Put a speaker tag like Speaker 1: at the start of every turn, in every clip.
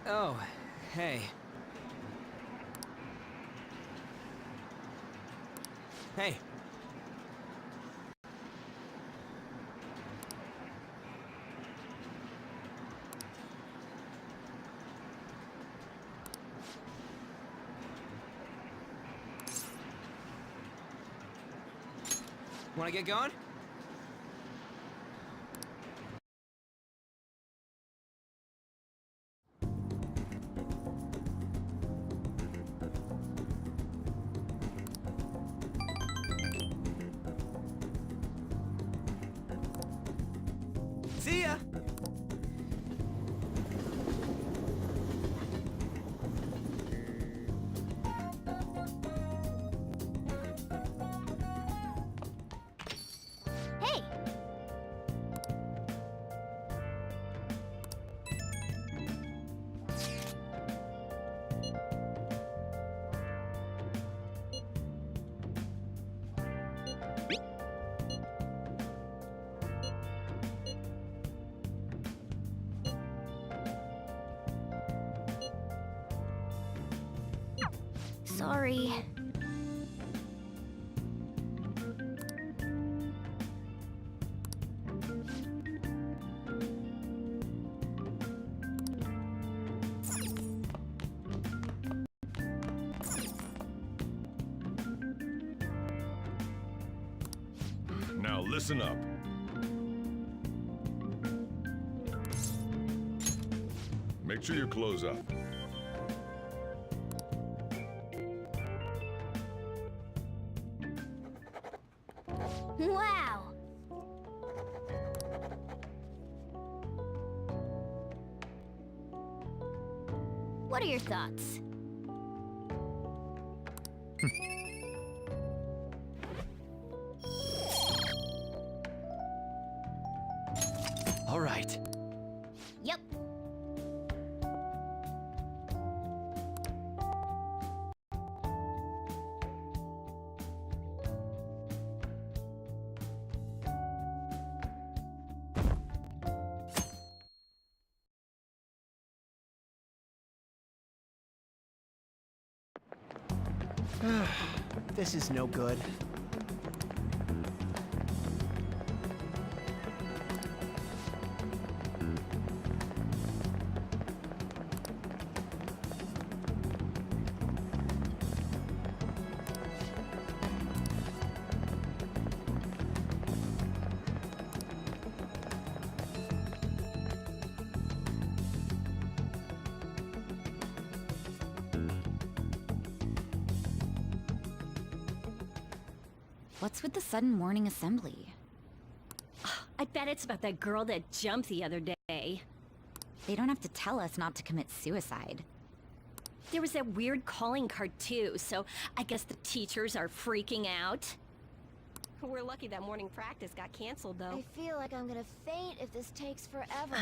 Speaker 1: Oh, hey. Hey. Wanna get going? See ya!
Speaker 2: Hey! Sorry.
Speaker 3: Now listen up. Make sure you close up.
Speaker 2: Wow! What are your thoughts?
Speaker 1: All right.
Speaker 2: Yep.
Speaker 4: This is no good.
Speaker 5: What's with the sudden morning assembly?
Speaker 6: I bet it's about that girl that jumped the other day.
Speaker 5: They don't have to tell us not to commit suicide.
Speaker 6: There was that weird calling card too, so I guess the teachers are freaking out. We're lucky that morning practice got canceled, though.
Speaker 2: I feel like I'm gonna faint if this takes forever.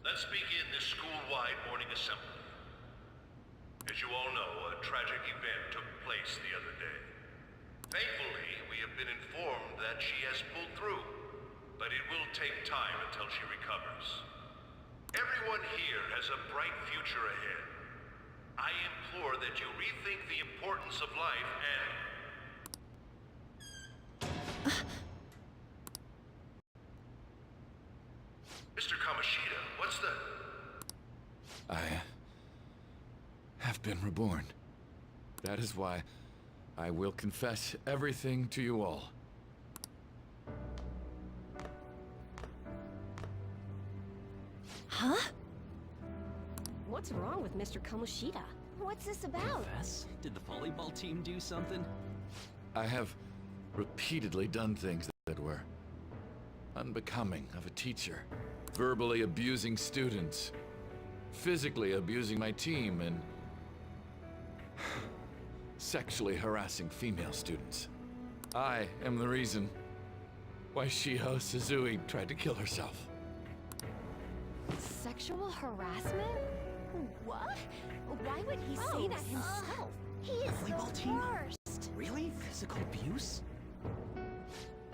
Speaker 7: Let's begin this school-wide morning assembly. As you all know, a tragic event took place the other day. Thankfully, we have been informed that she has pulled through, but it will take time until she recovers. Everyone here has a bright future ahead. I implore that you rethink the importance of life and... Mr. Kamoshida, what's the...
Speaker 8: I have been reborn. That is why I will confess everything to you all.
Speaker 6: Huh? What's wrong with Mr. Kamoshida?
Speaker 2: What's this about?
Speaker 1: Fess? Did the volleyball team do something?
Speaker 8: I have repeatedly done things that were unbecoming of a teacher. Verbally abusing students, physically abusing my team, and sexually harassing female students. I am the reason why Shiho Suzui tried to kill herself.
Speaker 2: Sexual harassment? What? Why would he say that himself? He is
Speaker 1: Volleyball
Speaker 2: the
Speaker 1: team?
Speaker 2: worst.
Speaker 1: Really? Physical abuse?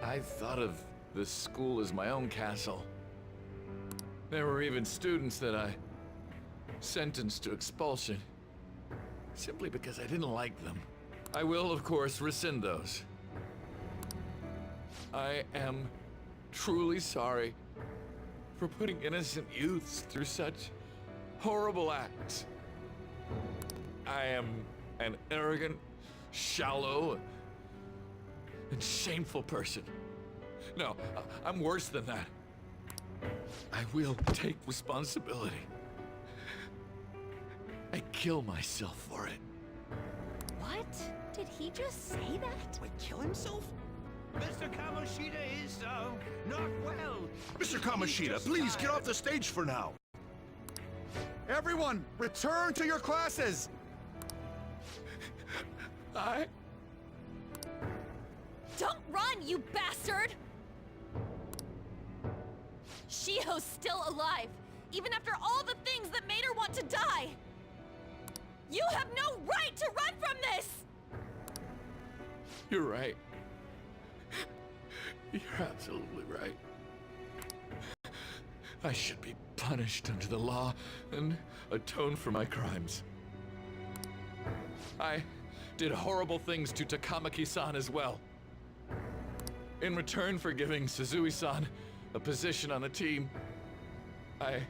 Speaker 8: I thought of this school as my own castle. There were even students that I sentenced to expulsion simply because I didn't like them. I will, of course, rescind those. I am truly sorry for putting innocent youths through such horrible acts. I am an arrogant, shallow, and shameful person. No, I'm worse than that. I will take responsibility. I kill myself for it.
Speaker 2: What? Did he just say that?
Speaker 1: Wait, kill himself?
Speaker 4: Mr. Kamoshida is, not well.
Speaker 3: Mr. Kamoshida, please get off the stage for now.
Speaker 9: Everyone, return to your classes!
Speaker 6: Don't run, you bastard! Shiho's still alive, even after all the things that made her want to die! You have no right to run from this!
Speaker 8: You're right. You're absolutely right. I should be punished under the law and atone for my crimes. I did horrible things to Takamaki-san as well. In return for giving Suzui-san a position on the team, I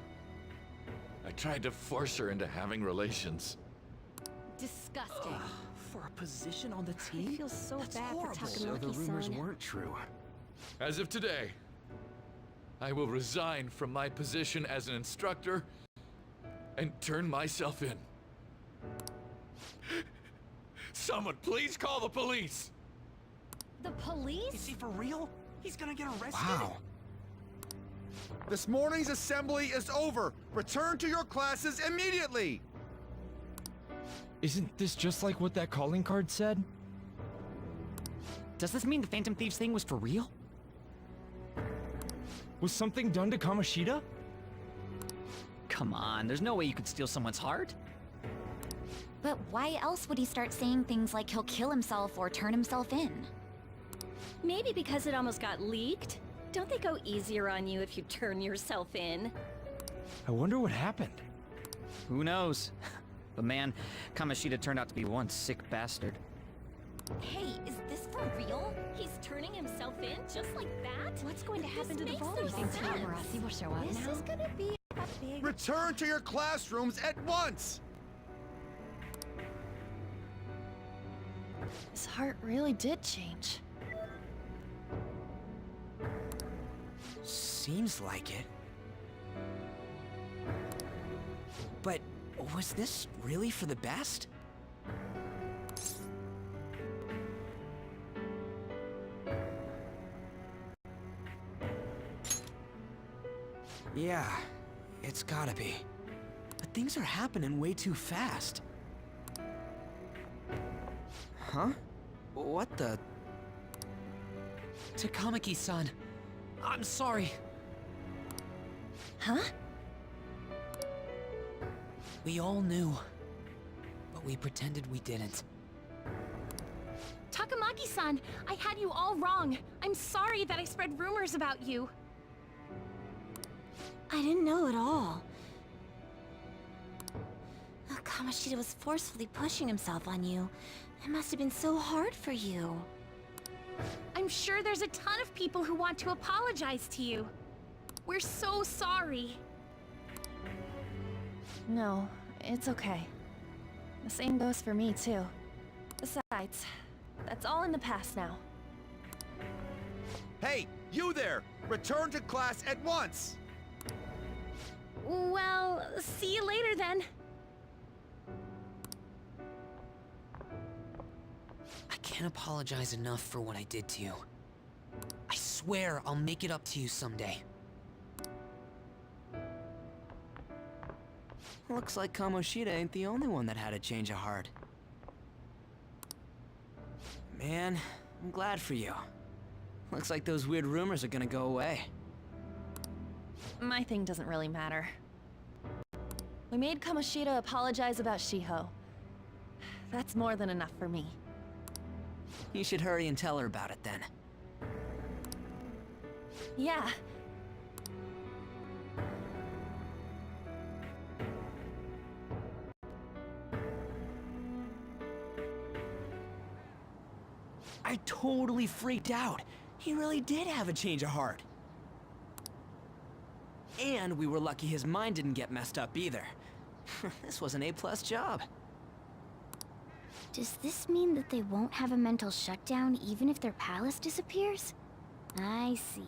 Speaker 8: tried to force her into having relations.
Speaker 6: Disgusting.
Speaker 1: For a position on the team?
Speaker 6: I feel so
Speaker 1: That's
Speaker 6: bad
Speaker 1: horrible.
Speaker 6: for
Speaker 1: So the rumors
Speaker 6: Takamaki-san.
Speaker 1: weren't true.
Speaker 8: As of today, I will resign from my position as an instructor and turn myself in. Someone please call the police!
Speaker 6: The police?
Speaker 1: Is he for real? He's gonna get arrested?
Speaker 9: Wow. This morning's assembly is over. Return to your classes immediately!
Speaker 10: Isn't this just like what that calling card said?
Speaker 1: Does this mean the Phantom Thieves thing was for real?
Speaker 10: Was something done to Kamoshida?
Speaker 1: Come on, there's no way you could steal someone's heart.
Speaker 5: But why else would he start saying things like he'll kill himself or turn himself in?
Speaker 6: Maybe because it almost got leaked. Don't they go easier on you if you turn yourself in?
Speaker 10: I wonder what happened.
Speaker 1: Who knows? But man, Kamoshida turned out to be one sick bastard.
Speaker 6: Hey, is this for real? He's turning himself in just like that?
Speaker 2: What's going to happen to the
Speaker 6: makes
Speaker 2: vault?
Speaker 6: no
Speaker 2: You think
Speaker 6: sense.
Speaker 2: Tamarasi will show up
Speaker 6: This
Speaker 2: now?
Speaker 6: is gonna be a big...
Speaker 9: Return to your classrooms at once!
Speaker 2: His heart really did change.
Speaker 1: Seems like it. But was this really for the best? Yeah, it's gotta be. But things are happening way too fast. Huh? What the? Takamaki-san, I'm sorry.
Speaker 2: Huh?
Speaker 1: We all knew, but we pretended we didn't.
Speaker 6: Takamaki-san, I had you all wrong. I'm sorry that I spread rumors about you.
Speaker 2: I didn't know at all. Kamoshida was forcefully pushing himself on you. It must have been so hard for you.
Speaker 6: I'm sure there's a ton of people who want to apologize to you. We're so sorry.
Speaker 2: No, it's okay. The same goes for me, too. Besides, that's all in the past now.
Speaker 9: Hey, you there! Return to class at once!
Speaker 6: Well, see you later then.
Speaker 1: I can't apologize enough for what I did to you. I swear I'll make it up to you someday. Looks like Kamoshida ain't the only one that had a change of heart. Man, I'm glad for you. Looks like those weird rumors are gonna go away.
Speaker 2: My thing doesn't really matter. We made Kamoshida apologize about Shiho. That's more than enough for me.
Speaker 1: You should hurry and tell her about it then.
Speaker 2: Yeah.
Speaker 11: I totally freaked out. He really did have a change of heart. And we were lucky his mind didn't get messed up either. This was an A-plus job.
Speaker 5: Does this mean that they won't have a mental shutdown even if their palace disappears? I see.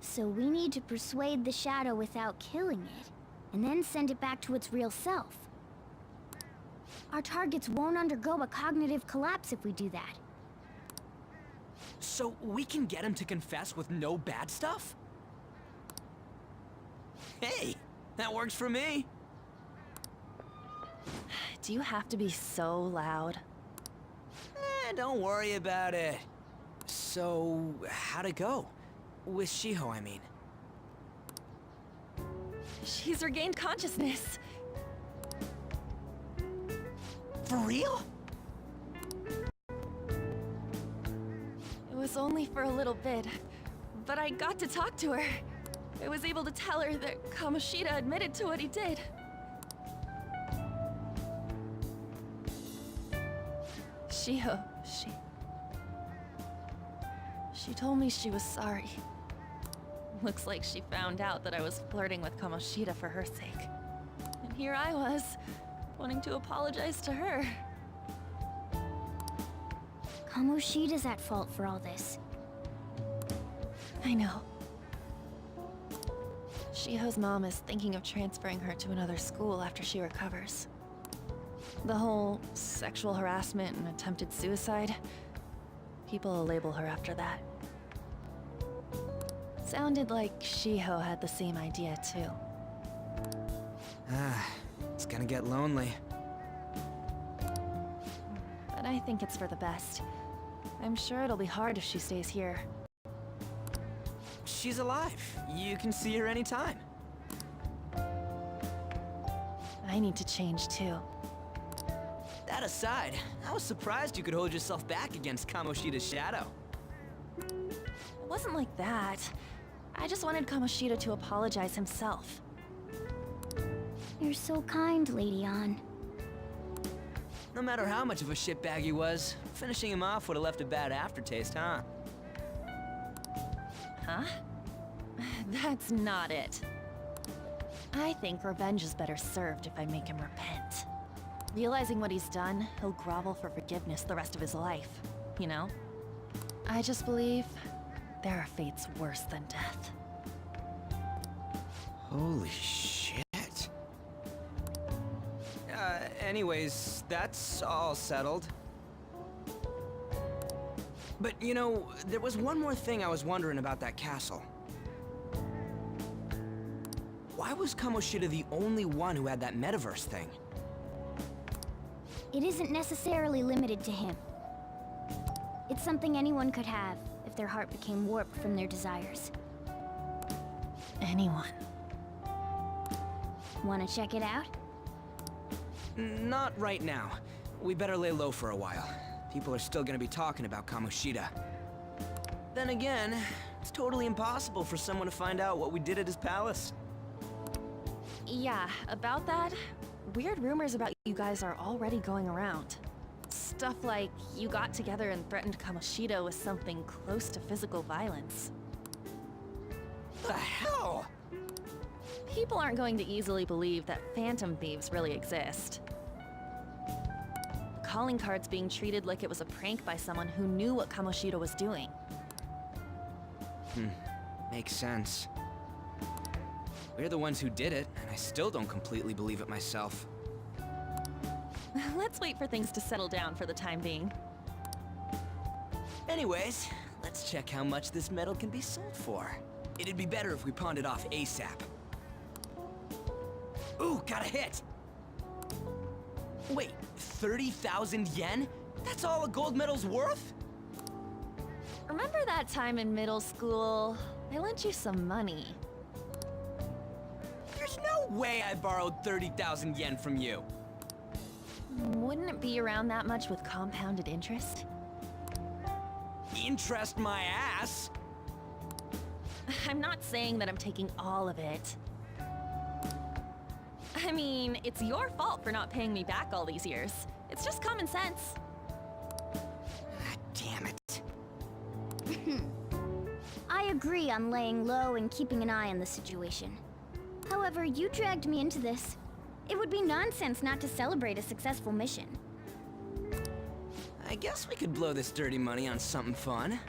Speaker 5: So we need to persuade the shadow without killing it, and then send it back to its real self. Our targets won't undergo a cognitive collapse if we do that.
Speaker 11: So we can get him to confess with no bad stuff? Hey, that works for me.
Speaker 2: Do you have to be so loud?
Speaker 11: Don't worry about it. So, how'd it go? With Shiho, I mean.
Speaker 2: She's regained consciousness.
Speaker 11: For real?
Speaker 2: It was only for a little bit, but I got to talk to her. I was able to tell her that Kamoshida admitted to what he did. Shiho, she told me she was sorry. Looks like she found out that I was flirting with Kamoshida for her sake. And here I was, wanting to apologize to her.
Speaker 5: Kamoshida's at fault for all this.
Speaker 2: I know. Shiho's mom is thinking of transferring her to another school after she recovers. The whole sexual harassment and attempted suicide, people will label her after that. Sounded like Shiho had the same idea too.
Speaker 11: It's gonna get lonely.
Speaker 2: But I think it's for the best. I'm sure it'll be hard if she stays here.
Speaker 11: She's alive. You can see her anytime.
Speaker 2: I need to change too.
Speaker 11: That aside, I was surprised you could hold yourself back against Kamoshida's shadow.
Speaker 2: It wasn't like that. I just wanted Kamoshida to apologize himself.
Speaker 5: You're so kind, Lady Ann.
Speaker 11: No matter how much of a shitbag he was, finishing him off would have left a bad aftertaste, huh?
Speaker 2: Huh? That's not it. I think revenge is better served if I make him repent. Realizing what he's done, he'll grovel for forgiveness the rest of his life, you know? I just believe there are fates worse than death.
Speaker 11: Holy shit. Anyways, that's all settled. But, you know, there was one more thing I was wondering about that castle. Why was Kamoshida the only one who had that metaverse thing?
Speaker 5: It isn't necessarily limited to him. It's something anyone could have if their heart became warped from their desires.
Speaker 2: Anyone.
Speaker 5: Wanna check it out?
Speaker 11: Not right now. We better lay low for a while. People are still gonna be talking about Kamoshida. Then again, it's totally impossible for someone to find out what we did at his palace.
Speaker 2: Yeah, about that, weird rumors about you guys are already going around. Stuff like you got together and threatened Kamoshida with something close to physical violence.
Speaker 11: The hell?
Speaker 2: People aren't going to easily believe that Phantom Thieves really exist. Calling cards being treated like it was a prank by someone who knew what Kamoshida was doing.
Speaker 11: Makes sense. We're the ones who did it, and I still don't completely believe it myself.
Speaker 2: Let's wait for things to settle down for the time being.
Speaker 11: Anyways, let's check how much this metal can be sold for. It'd be better if we pawned it off ASAP. Ooh, got a hit! Wait, 30,000 yen? That's all a gold medal's worth?
Speaker 2: Remember that time in middle school? I lent you some money.
Speaker 11: There's no way I borrowed 30,000 yen from you.
Speaker 2: Wouldn't it be around that much with compounded interest?
Speaker 11: Interest my ass!
Speaker 2: I'm not saying that I'm taking all of it. I mean, it's your fault for not paying me back all these years. It's just common sense.
Speaker 11: Damn it.
Speaker 5: I agree on laying low and keeping an eye on the situation. However, you dragged me into this. It would be nonsense not to celebrate a successful mission.
Speaker 11: I guess we could blow this dirty money on something fun.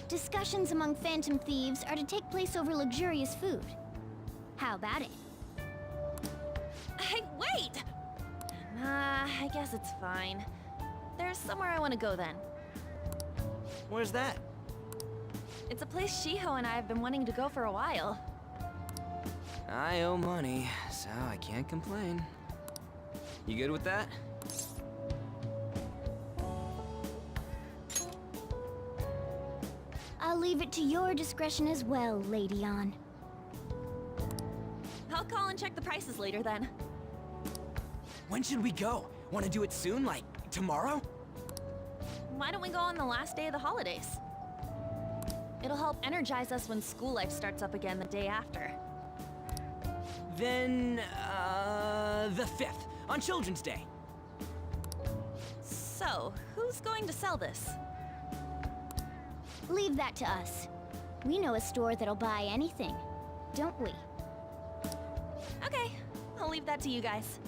Speaker 5: Discussions among Phantom Thieves are to take place over luxurious food. How about it?
Speaker 2: Hey, wait! I guess it's fine. There's somewhere I want to go then.
Speaker 11: Where's that?
Speaker 2: It's a place Shiho and I have been wanting to go for a while.
Speaker 11: I owe money, so I can't complain. You good with that?
Speaker 5: I'll leave it to your discretion as well, Lady On.
Speaker 2: I'll call and check the prices later then.
Speaker 11: When should we go? Want to do it soon, like tomorrow?
Speaker 2: Why don't we go on the last day of the holidays? It'll help energize us when school life starts up again the day after.
Speaker 11: Then, the 5th, on Children's Day.
Speaker 2: So, who's going to sell this?
Speaker 5: Leave that to us. We know a store that'll buy anything, don't we?
Speaker 2: Okay, I'll leave that to you guys.